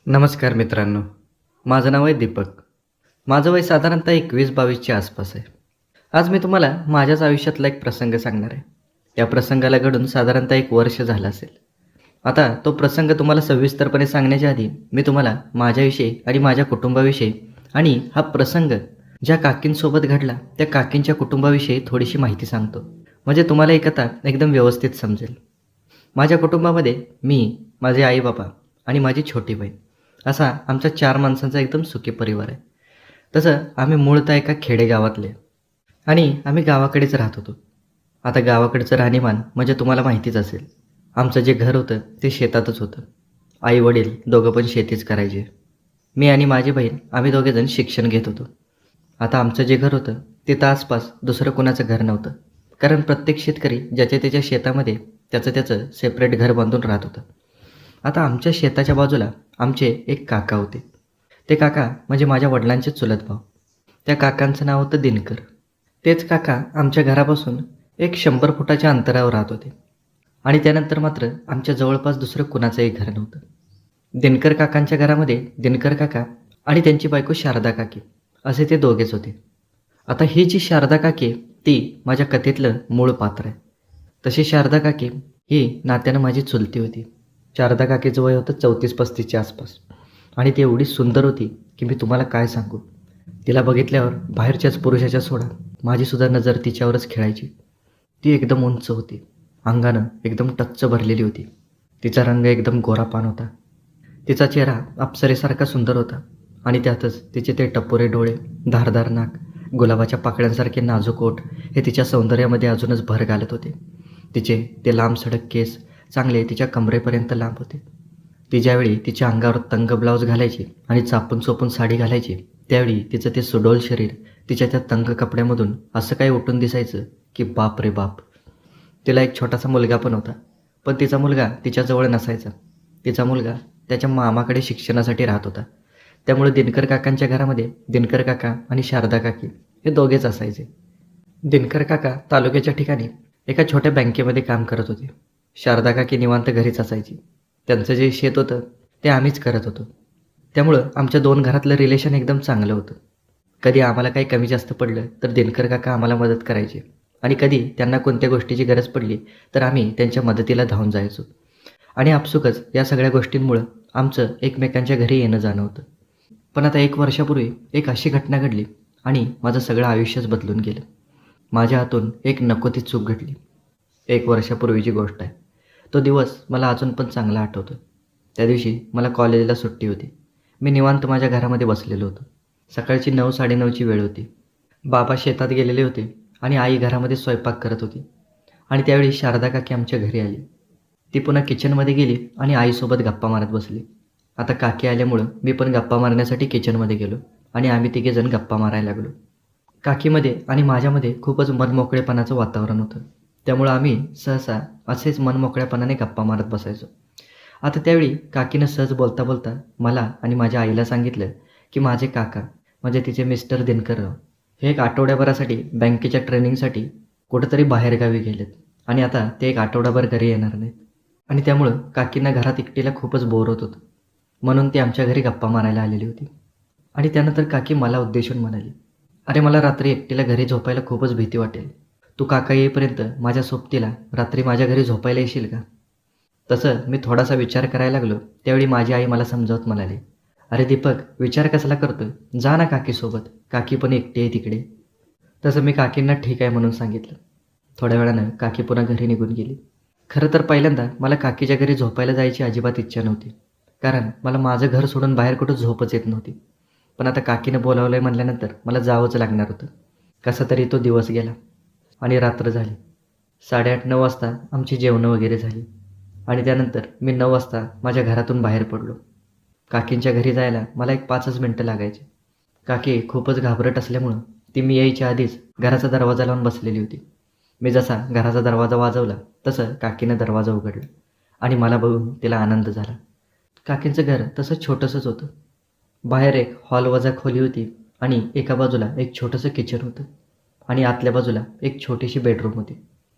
नमस्कार मित्रांनो. माझं नाव आहे दीपक. माझं वय साधारणतः 21-22च्या आसपास आहे. आज मी तुम्हाला माझ्याच आयुष्यातला एक प्रसंग सांगणार आहे. या प्रसंगाला घडून साधारणतः 1 वर्ष झालं असेल. आता तो प्रसंग तुम्हाला सविस्तरपणे सांगण्याच्या आधी मी तुम्हाला माझ्याविषयी आणि माझ्या कुटुंबाविषयी आणि हा प्रसंग ज्या काकींसोबत घडला त्या काकींच्या कुटुंबाविषयी थोडीशी माहिती सांगतो. म्हणजे तुम्हाला ही कथा एकदम व्यवस्थित समजेल. माझ्या कुटुंबामध्ये मी, माझे आई-बाबा आणि माझी छोटी बहीण असा आमचा 4 माणसांचा एकदम सुखी परिवार आहे. तसं आम्ही मूळतः एका खेडेगावातले आणि आम्ही गावाकडेच राहत होतो. आता गावाकडचं राहणीमान म्हणजे तुम्हाला माहितीच असेल. आमचं जे घर होतं ते शेतातच होतं. आई-वडील दोघं पण शेतीच करायचे. मी आणि माझी बहीण आम्ही दोघेजण शिक्षण घेत होतो. आता आमचं जे घर होतं तिथं आसपास दुसरं कोणाचं घर नव्हतं. कारण प्रत्येक शेतकरी ज्याच्या त्याच्या शेतामध्ये त्याचं सेपरेट घर बांधून राहत होतं. आता आमच्या शेताच्या बाजूला आमचे एक काका होते. ते काका म्हणजे माझ्या वडिलांचे चुलत भाऊ. त्या काकांचं नाव होतं दिनकर. तेच काका आमच्या घरापासून एक 100 फुटाच्या अंतरावर राहत होते आणि त्यानंतर मात्र आमच्या जवळपास दुसरं कुणाचंही घर नव्हतं. दिनकर काकांच्या घरामध्ये दिनकर काका आणि त्यांची बायको शारदा काकी असे ते दोघेच होते. आता ही जी शारदा काकी ती माझ्या कथेतलं मूळ पात्र आहे. तशी शारदा काकी ही नात्यानं माझी चुलती होती. शारदा काकीचं वय होतं 34-35च्या आसपास आणि ती एवढी सुंदर होती की मी तुम्हाला काय सांगू. तिला बघितल्यावर बाहेरच्याच पुरुषाच्या सोडा माझीसुद्धा नजर तिच्यावरच खेळायची. ती एकदम उंच होती, अंगानं एकदम टच्च भरलेली होती. तिचा रंग एकदम गोरापान होता. तिचा चेहरा अप्सरेसारखा सुंदर होता आणि त्यातच तिचे ते टपोरे डोळे, धारदार नाक, गुलाबाच्या पाकळ्यांसारखे नाजूक ओठ हे तिच्या सौंदर्यामध्ये अजूनच भर घालत होते. तिचे ते लांब सडक केस चांगले तिच्या कमरेपर्यंत लांब होते. ती ज्यावेळी तिच्या अंगावर तंग ब्लाऊज घालायची आणि चापून चोपून साडी घालायची त्यावेळी तिचं ते सुडोल शरीर तिच्या त्या तंग कपड्यामधून असं काही उठून दिसायचं की बाप रे बाप. तिला एक छोटासा मुलगा पण होता, पण तिचा मुलगा तिच्याजवळ नसायचा. तिचा मुलगा त्याच्या मामाकडे शिक्षणासाठी राहत होता. त्यामुळे दिनकर काकांच्या घरामध्ये दिनकर काका आणि शारदा काकी हे दोघेच असायचे. दिनकर काका तालुक्याच्या ठिकाणी एका छोट्या बँकेमध्ये काम करत होते. शारदा काकी निवांत घरीच असायची. त्यांचं जे शेत होतं ते आम्हीच करत होतो. त्यामुळं आमच्या 2 घरातलं रिलेशन एकदम चांगलं होतं. कधी आम्हाला काही कमी जास्त पडलं तर दिनकर काका आम्हाला मदत करायचे आणि कधी त्यांना कोणत्या गोष्टीची गरज पडली तर आम्ही त्यांच्या मदतीला धावून जायचो. आणि आपसुकच या सगळ्या गोष्टींमुळं आमचं एकमेकांच्या घरी येणं जाणं होतं. पण आता 1 वर्षापूर्वी एक अशी घटना घडली आणि माझं सगळं आयुष्यच बदलून गेलं. माझ्या हातून एक नको ती चूक घडली. 1 वर्षापूर्वीची गोष्ट आहे. तो दिवस मला अजून पण चांगला आठवतो. त्या दिवशी मला कॉलेजला सुट्टी होती. मी निवांत माझ्या घरामध्ये बसलेलो होतो. सकाळची 9-9:30ची वेळ होती. बाबा शेतात गेलेले होते आणि आई घरामध्ये स्वयंपाक करत होती आणि त्यावेळी शारदा काकी आमच्या घरी आली. ती पुन्हा किचनमध्ये गेली आणि आईसोबत गप्पा मारत बसली. आता काकी आल्यामुळं मी पण गप्पा मारण्यासाठी किचनमध्ये गेलो आणि आम्ही तिघेजण गप्पा मारायला लागलो. काकीमध्ये आणि माझ्यामध्ये खूपच मनमोकळेपणाचं वातावरण होतं. त्यामुळं आम्ही सहसा असेच मनमोकळ्यापणाने गप्पा मारत बसायचो. आता त्यावेळी काकीनं सहज बोलता बोलता मला आणि माझ्या आईला सांगितलं की माझे काका म्हणजे तिचे मिस्टर दिनकरराव हे 1 आठवड्याभरासाठी बँकेच्या ट्रेनिंगसाठी कुठंतरी बाहेरगावी गेलेत आणि आता ते 1 आठवडाभर घरी येणार नाहीत आणि त्यामुळं काकींना घरात एकटीला खूपच बोर होत होतं. म्हणून ती आमच्या घरी गप्पा मारायला आलेली होती. आणि त्यानंतर काकी मला उद्देशून म्हणाली, अरे मला रात्री एकटीला घरी झोपायला खूपच भीती वाटेल. तू काका येईपर्यंत माझ्या सोबतीला रात्री माझ्या घरी झोपायला येशील का? तसं मी थोडासा विचार करायला लागलो त्यावेळी माझी आई मला समजावत म्हणाली, अरे दीपक विचार कशाला करतोय, जा ना काकीसोबत, काकी पण एकटी आहे तिकडे. तसं मी काकींना ठीक आहे म्हणून सांगितलं. थोड्या वेळानं काकी पुन्हा घरी निघून गेली. खरं तर पहिल्यांदा मला काकीच्या घरी झोपायला जायची अजिबात इच्छा नव्हती. कारण मला माझं घर सोडून बाहेर कुठं झोपच येत नव्हती. पण आता काकीनं बोलावलं आहे म्हटल्यानंतर मला जावंच लागणार होतं. कसा तरी तो दिवस गेला आणि रात्र झाली. 8:30-9 वाजता आमची जेवणं वगैरे झाली आणि त्यानंतर मी 9 वाजता माझ्या घरातून बाहेर पडलो. काकींच्या घरी जायला मला एक 5च मिनटं लागायची. काकी खूपच घाबरट असल्यामुळं ती मी यायच्या आधीच घराचा दरवाजा लावून बसलेली होती. मी जसा घराचा दरवाजा वाजवला तसं काकीनं दरवाजा उघडला आणि मला बघून तिला आनंद झाला. काकींचं घर तसं छोटंसंच होतं. बाहेर एक हॉल वजा खोली होती आणि एका बाजूला एक छोटंसं किचन होतं आणि आतल्या बाजूला एक छोटीशी बेडरूम होती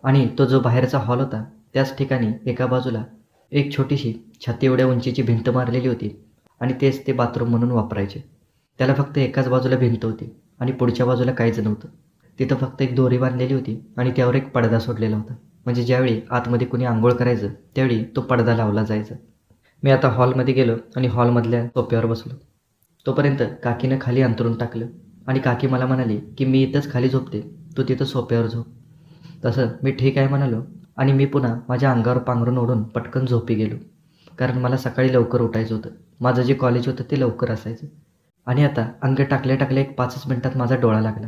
आणि तो जो बाहेरचा हॉल होता त्याच ठिकाणी एका बाजूला एक छोटीशी छाती एवढ्या उंचीची भिंत मारलेली होती आणि तेच ते बाथरूम म्हणून वापरायचे. त्याला फक्त एकाच बाजूला भिंत होती आणि पुढच्या बाजूला काहीच नव्हतं. तिथं फक्त एक दोरी बांधलेली होती आणि त्यावर एक पडदा सोडलेला होता. म्हणजे ज्यावेळी आतमध्ये कुणी अंघोळ करायचं त्यावेळी तो पडदा लावला जायचा. मी आता हॉलमध्ये गेलो आणि हॉलमधल्या सोफ्यावर बसलो. तोपर्यंत काकीनं खाली अंथरूण टाकलं आणि काकी मला म्हणाली की मी इथंच खाली झोपते, तू तिथं सोफ्यावर झोप. तसं मी ठीक आहे म्हणालो आणि मी पुन्हा माझ्या अंगावर पांघरून ओढून पटकन झोपी गेलो. कारण मला सकाळी लवकर उठायचं होतं. माझं जे कॉलेज होतं ते लवकर असायचं. आणि आता अंग टाकल्या टाकल्या एक 5च मिनिटात माझा डोळा लागला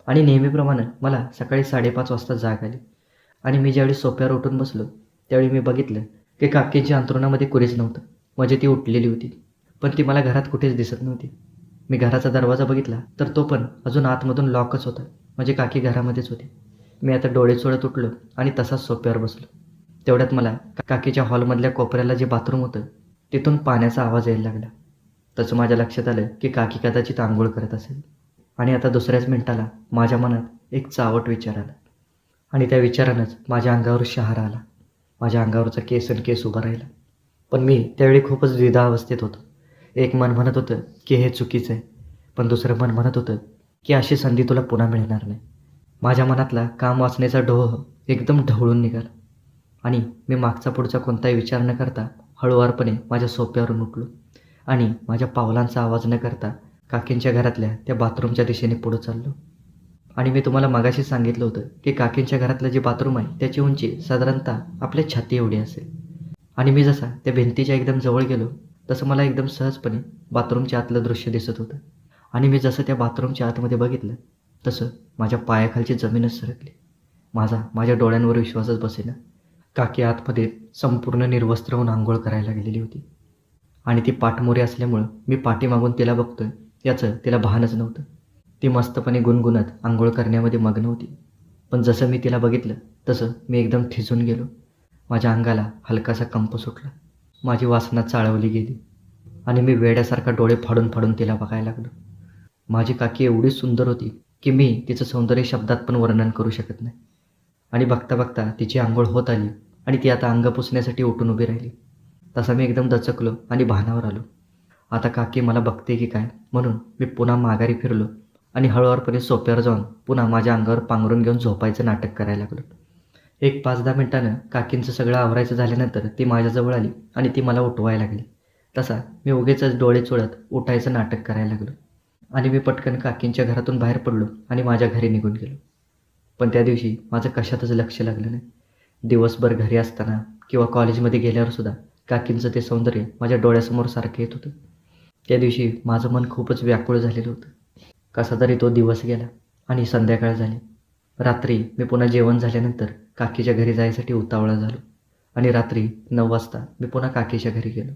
आणि नेहमीप्रमाणे मला सकाळी 5:30 वाजता जाग आली. आणि मी ज्यावेळी सोफ्यावर उठून बसलो त्यावेळी मी बघितलं की काकींच्या अंथरुणामध्ये कुणीच नव्हतं. म्हणजे ती उठलेली होती, पण ती मला घरात कुठेच दिसत नव्हती. मी घराचा दरवाजा बघितला तर तो पण अजून आतमधून लॉकच होता. म्हणजे काकी घरामध्येच होती. मी आता डोळे चोळत उठलो आणि तसाच सोफ्यावर बसलो. तेवढ्यात मला काकीच्या हॉलमधल्या कोपऱ्याला जे बाथरूम होतं तिथून पाण्याचा आवाज यायला लागला. तसं माझ्या लक्षात आलं की काकी कदाचित आंघोळ करत असेल. आणि आता दुसऱ्याच मिनिटाला माझ्या मनात एक चावट विचार आला आणि त्या विचारानंच माझ्या अंगावर शहारा आला. माझ्या अंगावरचा केस उभा राहिला. पण मी त्यावेळी खूपच द्विधा अवस्थेत होतो. एक मन म्हणत होतं की हे चुकीचं आहे, पण दुसरं मन म्हणत होतं की अशी संधी तुला पुन्हा मिळणार नाही. माझ्या मनातला काम वाचण्याचा डोह एकदम ढवळून निघाला आणि मी मागचा पुढचा कोणताही विचार न करता हळुवारपणे माझ्या सोफ्यावरून उठलो आणि माझ्या पावलांचा आवाज न करता काकींच्या घरातल्या त्या बाथरूमच्या दिशेने पुढं चाललो. आणि मी तुम्हाला मगाशी सांगितलं होतं की काकींच्या घरातलं जे बाथरूम आहे त्याची उंची साधारणतः आपल्या छाती एवढी असेल. आणि मी जसा त्या भिंतीच्या एकदम जवळ गेलो तसं मला एकदम सहजपणे बाथरूमच्या आतलं दृश्य दिसत होतं. आणि मी जसं त्या बाथरूमच्या आतमध्ये बघितलं तसं माझ्या पायाखालची जमीनच सरकली. माझ्या डोळ्यांवर विश्वासच बसेना. काकी आतमध्ये संपूर्ण निर्वस्त्र होऊन आंघोळ करायला गेलेली होती. आणि ती पाठमोरी असल्यामुळं मी पाठीमागून तिला बघतोय याचं तिला भानच नव्हतं. ती मस्तपणे गुणगुणत आंघोळ करण्यामध्ये मग्न होती. पण जसं मी तिला बघितलं तसं मी एकदम ठिसून गेलो. माझ्या अंगाला हलकासा कंप सुटला. माझी वासना चाळवली गेली आणि मी वेड्यासारखा डोळे फाडून फाडून तिला बघायला लागलो. माझी काकी एवढी सुंदर होती की मी तिचं सौंदर्य शब्दात पण वर्णन करू शकत नाही. आणि बघता बघता तिची आंघोळ होत आली आणि ती आता अंग पुसण्यासाठी उठून उभी राहिली. तसा मी एकदम दचकलो आणि भानावर आलो. आता काकी मला बघते की काय म्हणून मी पुन्हा माघारी फिरलो आणि हळुवारपणे सोफ्यावर जाऊन पुन्हा माझ्या अंगावर पांघरून घेऊन झोपायचं नाटक करायला लागलो. एक 5-10 मिनिटानं काकींचं सगळं आवरायचं झाल्यानंतर ती माझ्याजवळ आली आणि ती मला उठवायला लागली. तसा मी उगीचच डोळे चोळत उठायचं नाटक करायला लागलो आणि मी पटकन काकींच्या घरातून बाहेर पडलो आणि माझ्या घरी निघून गेलो. पण त्या दिवशी माझं कशातच लक्ष लागलं नाही. दिवसभर घरी असताना किंवा कॉलेजमध्ये गेल्यावर सुद्धा काकींचं ते सौंदर्य माझ्या डोळ्यासमोर सारखं येत होतं. त्या दिवशी माझं मन खूपच व्याकुळ झालेलं होतं. कसा तरी तो दिवस गेला आणि संध्याकाळ झाली. रात्री मी पुन्हा जेवण झाल्यानंतर काकीच्या घरी जायसाठी उतावळा झालो आणि रात्री 9 वाजता मी पुन्हा काकीच्या घरी गेलो.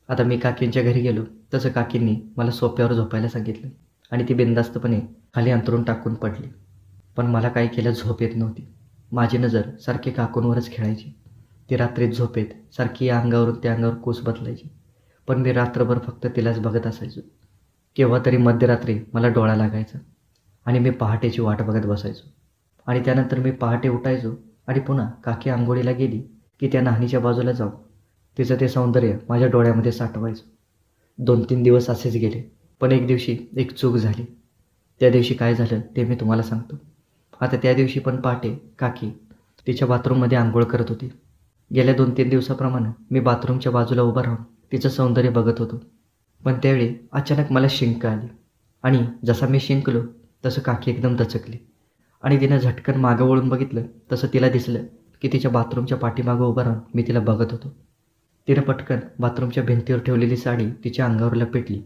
आता मी काकींच्या घरी गेलो तसं काकींनी मला सोफ्यावर झोपायला सांगितलं आणि ती बिनधास्तपणे खाली अंथरूण टाकून पडली. पण मला काय केलं झोप येत नव्हती. माझी नजर सारखी काकूंवरच खेळायची. ती रात्रीत झोपेत सारखी या अंगावरून त्या अंगावर कूस बदलायची. पण मी रात्रभर फक्त तिलाच बघत असायचो. केव्हा तरी मध्यरात्री मला डोळा लागायचा आणि मी पहाटेची वाट बघत बसायचो. आणि त्यानंतर मी पहाटे उठायचो आणि पुन्हा काकी आंघोळीला गेली की त्या न्हाणीच्या बाजूला जाऊन तिचं ते सौंदर्य माझ्या डोळ्यामध्ये साठवायचं. 2-3 दिवस असेच गेले. पण एक दिवशी एक चूक झाली. त्या दिवशी काय झालं ते मी तुम्हाला सांगतो. आता त्या दिवशी पण पहाटे काकी तिच्या बाथरूममध्ये आंघोळ करत होती. गेल्या 2-3 दिवसाप्रमाणे मी बाथरूमच्या बाजूला उभा राहून तिचं सौंदर्य बघत होतो. पण त्यावेळी अचानक मला शिंक आली आणि जसा मी शिंकलो तसं काकी एकदम दचकली आणि तिनं झटकन मागं वळून बघितलं तसं तिला दिसलं की तिच्या बाथरूमच्या पाठीमागं उभं राहून मी तिला बघत होतो. तिनं पटकन बाथरूमच्या भिंतीवर ठेवलेली साडी तिच्या अंगावर लपेटली.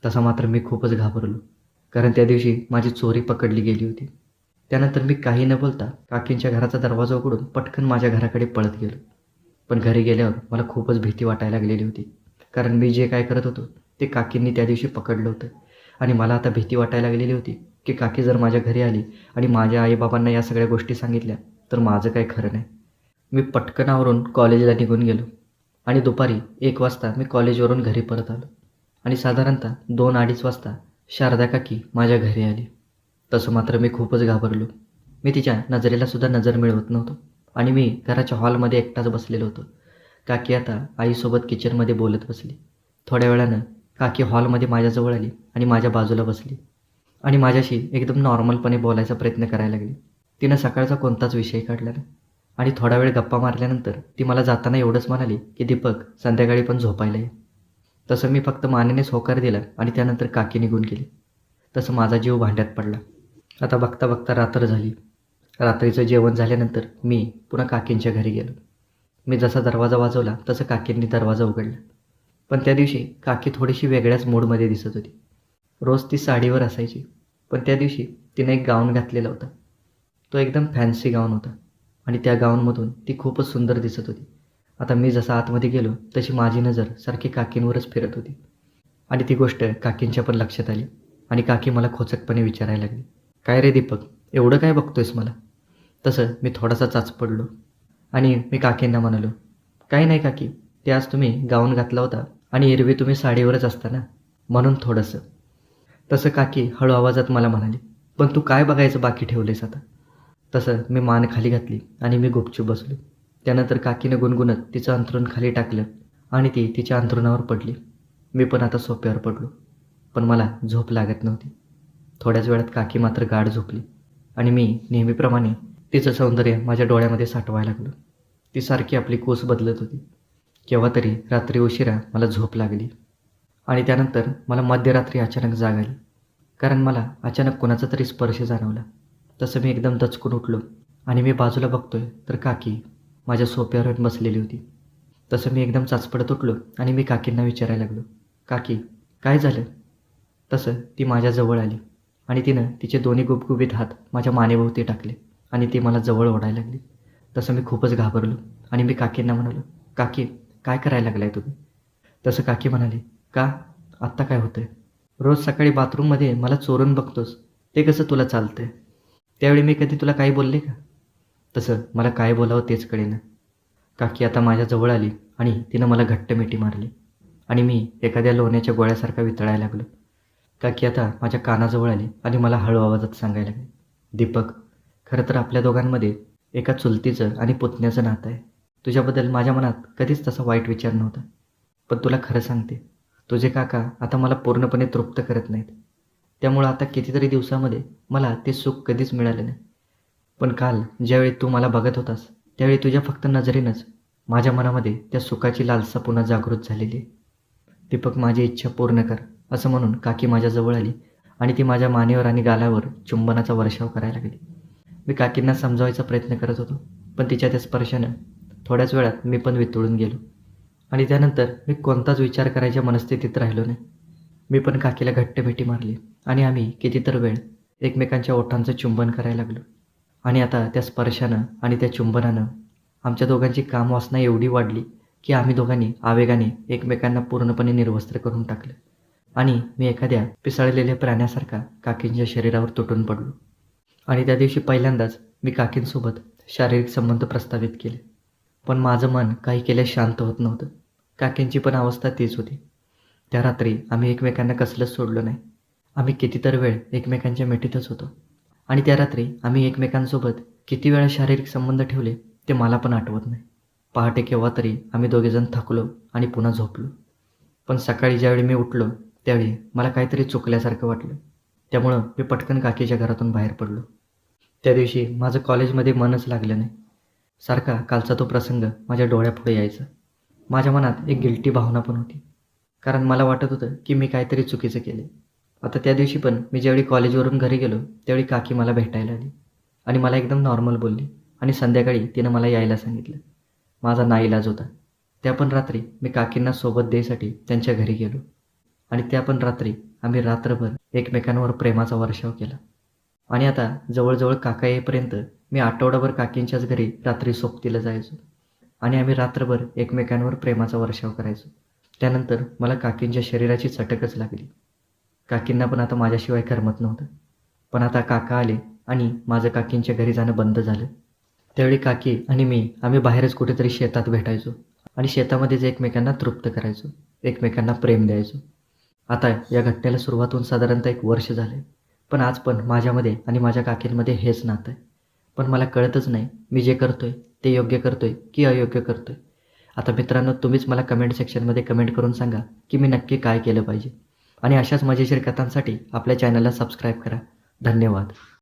तसा मात्र मी खूपच घाबरलो, कारण त्या दिवशी माझी चोरी पकडली गेली होती. त्यानंतर मी काही न बोलता काकींच्या घराचा दरवाजा उघडून पटकन माझ्या घराकडे पळत गेलो. पण घरी गेल्यावर मला खूपच भीती वाटायला लागलेली होती, कारण मी जे काय करत होतो ते काकींनी त्या दिवशी पकडलं होतं. आणि मला आता भीती वाटायला लागलेली होती की काकी जर माझ्या घरी आली आणि माझ्या आईबाबांना या सगळ्या गोष्टी सांगितल्या तर माझं काही खरं नाही. मी पटकन आवरून कॉलेजला निघून गेलो आणि दुपारी 1 वाजता मी कॉलेजवरून घरी परत आलो आणि साधारणतः 2-2:30 वाजता शारदा काकी माझ्या घरी आली. तसं मात्र मी खूपच घाबरलो. मी तिच्या नजरेला सुद्धा नजर मिळवत नव्हतो आणि मी घराच्या हॉलमध्ये एकटाच बसलेलो होतो. काकी आता आईसोबत किचनमध्ये बोलत बसली. थोड्या वेळानं काकी हॉलमध्ये माझ्याजवळ आली आणि माझ्या बाजूला बसली आणि माझ्याशी एकदम नॉर्मलपणे बोलायचा प्रयत्न करायला लागली. तिनं सकाळचा कोणताच विषय काढला नाही आणि थोडा वेळ गप्पा मारल्यानंतर ती मला जाताना एवढंच म्हणाली की दीपक, संध्याकाळी पण झोपायला ये. तसं मी फक्त मानेनेच होकार दिला आणि त्यानंतर काकी निघून गेली. तसं माझा जीव भांड्यात पडला. आता बघता बघता रात्र झाली. रात्रीचं जेवण झाल्यानंतर मी पुन्हा काकींच्या घरी गेलो. मी जसा दरवाजा वाजवला तसं काकींनी दरवाजा उघडला. पण त्या दिवशी काकी थोडीशी वेगळ्याच मूडमध्ये दिसत होती. रोज ती साडीवर असायची, पण त्या दिवशी तिने एक गाऊन घातलेला होता. तो एकदम फॅन्सी गाऊन होता आणि त्या गाऊनमधून ती खूपच सुंदर दिसत होती. आता मी जसा आतमध्ये गेलो तशी माझी नजर सारखी काकींवरच फिरत होती आणि ती गोष्ट काकींच्या पण लक्षात आली आणि काकी मला खोचकपणे विचारायला लागली, काय रे दीपक, एवढं काय बघतोयस मला? तसं मी थोडासा चाच पडलो आणि मी काकींना म्हणालो, काही नाही काकी, ते आज तुम्ही गाऊन घातला होता आणि एरवी तुम्ही साडीवरच असता ना, म्हणून थोडंसं. तसं काकी हळू आवाजात मला म्हणाली, पण तू काय बघायचं बाकी ठेवलेस आता? तसं मी मान खाली घातली आणि मी गुपचूप बसलो. त्यानंतर काकीनं गुणगुणत तिचं अंथरूण खाली टाकलं आणि ती तिच्या अंथरुणावर पडली. मी पण आता सोफ्यावर पडलो, पण मला झोप लागत नव्हती. थोड्याच वेळात काकी मात्र गाढ झोपली आणि मी नेहमीप्रमाणे तिचं सौंदर्य माझ्या डोळ्यामध्ये साठवायला लागलो. ती सारखी आपली कूस बदलत होती. केव्हा तरी रात्री उशिरा मला झोप लागली आणि त्यानंतर मला मध्यरात्री अचानक जाग आली, कारण मला अचानक कोणाचा तरी स्पर्श जाणवला. तसं मी एकदम दचकून उठलो आणि मी बाजूला बघतोय तर काकी माझ्या सोफ्यावर येऊन बसलेली होती. तसं मी एकदम चाचपडत उठलो आणि मी काकींना विचारायला लागलो, काकी काय झालं? तसं ती माझ्याजवळ आली आणि तिनं तिचे दोन्ही गुबगुबीत हात माझ्या मानेभोवती टाकले आणि ती मला जवळ ओढायला लागली. तसं मी खूपच घाबरलो आणि मी काकींना म्हणालो, काकी काय करायला लागलाय तुम्ही? तसं काकी म्हणाली, का? आत्ता काय होतंय? रोज सकाळी बाथरूममध्ये मला चोरून बघतोस, ते कसं तुला चालतंय? त्यावेळी मी कधी तुला काही बोलले का? तसं मला काय बोलावं तेच कळेना. काकी आता माझ्याजवळ आली आणि तिनं मला घट्ट मिठी मारली आणि मी एखाद्या लोण्याच्या गोळ्यासारखा वितळायला लागलो. काकी आता माझ्या कानाजवळ आली आणि मला हळू आवाजात सांगायला लागली, दीपक, खरं तर आपल्या दोघांमध्ये एका चुलतीचं आणि पुतण्याचं नातं आहे. तुझ्याबद्दल माझ्या मनात कधीच तसा वाईट विचार नव्हता. पण तुला खरं सांगते, तुझे काका आता मला पूर्णपणे तृप्त करत नाहीत. त्यामुळं आता कितीतरी दिवसामध्ये मला ते सुख कधीच मिळालं नाही. पण काल ज्यावेळी तू मला बघत होतास त्यावेळी तुझ्या फक्त नजरेनंच माझ्या मनामध्ये त्या सुखाची लालसा पुन्हा जागृत झालेली आहे. दीपक, माझी इच्छा पूर्ण कर, असं म्हणून काकी माझ्याजवळ आली आणि ती माझ्या मानेवर आणि गालावर चुंबनाचा वर्षाव करायला लागली. मी काकींना समजावायचा प्रयत्न करत होतो, पण तिच्या त्या स्पर्शानं थोड्याच वेळात मी पण वितळून गेलो आणि त्यानंतर मी कोणताच विचार करायच्या मनस्थितीत राहिलो नाही. मी पण काकीला घट्ट मिठी मारली आणि आम्ही कितीतर वेळ एकमेकांच्या ओठांचं चुंबन करायला लागलो आणि आता त्या स्पर्शानं आणि त्या चुंबनानं आमच्या दोघांची कामवासना एवढी वाढली की आम्ही दोघांनी आवेगाने एकमेकांना पूर्णपणे निर्वस्त्र करून टाकलं आणि मी एखाद्या पिसाळलेल्या प्राण्यासारखा काकींच्या शरीरावर तुटून पडलो. आणि त्या दिवशी पहिल्यांदाच मी काकींसोबत शारीरिक संबंध प्रस्थापित केले. पण माझं मन काही केल्यास शांत होत नव्हतं. काकींची पण अवस्था तीच होती. त्या रात्री आम्ही एकमेकांना कसलंच सोडलं नाही. आम्ही कितीतर वेळ एकमेकांच्या मिठीतच होतो आणि त्या रात्री आम्ही एकमेकांसोबत किती वेळा शारीरिक संबंध ठेवले ते मला पण आठवत नाही. पहाटे केव्हा तरी आम्ही दोघेजण थकलो आणि पुन्हा झोपलो. पण सकाळी ज्यावेळी मी उठलो त्यावेळी मला काहीतरी चुकल्यासारखं वाटलं. त्यामुळं मी पटकन काकीच्या घरातून बाहेर पडलो. त्या दिवशी माझं कॉलेजमध्ये मनच लागलं नाही. सारखा कालचा तो प्रसंग माझ्या डोळ्यापुढे यायचा. माझ्या मनात एक गिल्टी भावना पण होती, कारण मला वाटत होतं की मी काहीतरी चुकीचं केले. आता त्या दिवशी पण मी ज्यावेळी कॉलेजवरून घरी गेलो त्यावेळी काकी मला भेटायला आली आणि मला एकदम नॉर्मल बोलली आणि संध्याकाळी तिनं मला यायला सांगितलं. माझा नाईलाज होता. त्या पण रात्री मी काकींना सोबत द्यायसाठी त्यांच्या घरी गेलो आणि त्या पण रात्री आम्ही रात्रभर एकमेकांवर प्रेमाचा वर्षाव केला. आणि आता जवळजवळ काका येईपर्यंत मी आठवडाभर काकींच्याच घरी रात्री सोबतीला जायचो आणि आम्ही रात्रभर एकमेकांवर प्रेमाचा वर्षाव करायचो. त्यानंतर मला काकींच्या शरीराची चटकच लागली. काकींना पण आता माझ्याशिवाय करमत नव्हतं. पण आता काका आले आणि माझं काकींच्या घरी जाणं बंद झालं. त्यावेळी काकी आणि मी आम्ही बाहेरच कुठेतरी शेतात भेटायचो आणि शेतामध्येच एकमेकांना तृप्त करायचो, एकमेकांना प्रेम द्यायचो. आता या घटनेला सुरुवात होऊन साधारणतः 1 वर्ष झाले. पण आज पण माझ्यामध्ये आणि माझ्या काकींमध्ये हेच नातं आहे. पण मला कळतच नाही मी जे करतोय ते योग्य करतोय की अयोग्य करतोय. आता मित्रांनो, तुम्हीच मला कमेंट सेक्शनमध्ये कमेंट करून सांगा की मी नक्की काय केलं पाहिजे. आणि अशाच मजेशीर कथांसाठी आपल्या चॅनलला सबस्क्राईब करा. धन्यवाद.